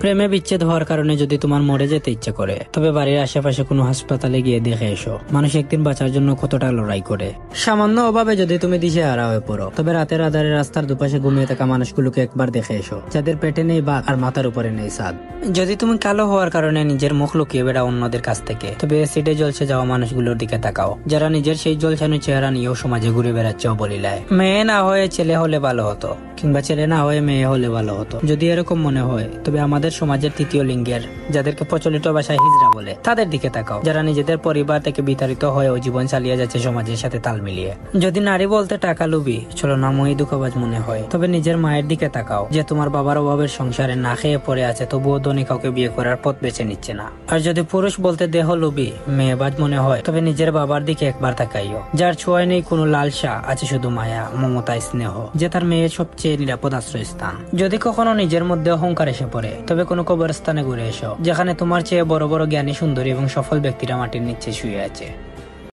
প্রেমে বিচ্ছেদ হওয়ার কারণে যদি তোমার মরে যেতে ইচ্ছে করে, তবে বাড়ির আশেপাশে কোনো হাসপাতালে গিয়ে দেখে এসো মানুষ একদিন বাঁচার জন্য কতটা লড়াই করে। সামান্য অভাবে যদি তুমি দিশেহারা হয়ে পড়ো, তবে রাতের আধারে রাস্তার দুপাশে ঘুমিয়ে থাকা মানুষগুলোকে একবার দেখে এসো, যাদের পেটে নেই ভাত আর মাথার উপরে নেই ছাদ। যদি তুমি কালো হওয়ার কারণে নিজের মুখ লুকিয়ে বেড়াও অন্যদের কাছ থেকে, তবে অ্যাসিডে জ্বলছে যাওয়া মানুষগুলোর দিকে তাকাও, যারা নিজের সেই জ্বলছানো চেহারা নিয়েও সমাজে ঘুরে বেড়াচ্ছে অবলীলায়। মেয়ে না হয়ে ছেলে হলে ভালো হতো, কিংবা ছেলে না হয়ে মেয়ে হলে ভালো হতো। যদি এরকম মনে হয়, তবে আমাদের সমাজের তৃতীয় লিঙ্গের, যাদেরকে প্রচলিত ভাষায় হিজড়া বলে, তাদের দিকে তাকাও, যারা নিজেদের পরিবার থেকে বিতাড়িত হয়েও জীবন চালিয়ে যাচ্ছে সমাজের সাথে তাল মিলিয়ে। যদি নারী বলতে টাকা লুবি, চলো নামই দুঃখবাজ মনে হয়, তবে নিজের মায়ের দিকে তাকাও, যে তোমার বাবার অভাবের সংসারে না খেয়ে পড়ে আছে, তবুও ধনী কাউকে বিয়ে করার পথ বেছে নিচ্ছে না। আর যদি পুরুষ বলতে দেহ লুবি, মেয়েবাজ মনে হয়, তবে নিজের বাবার দিকে একবার তাকাইও, যার ছোঁয়ায় নেই কোনো লালসা, আছে শুধু মায়া, মমতা, স্নেহ, যে তার মেয়ের সবচেয়ে নিরাপদ আশ্রয়স্থান। যদি কখনো নিজের মধ্যে অহংকার এসে পড়ে, তবে কোনো কবরস্থানে ঘুরে এসো, যেখানে তোমার চেয়ে বড় বড় জ্ঞানী, সুন্দরী এবং সফল ব্যক্তিরা মাটির নিচে শুয়ে আছে।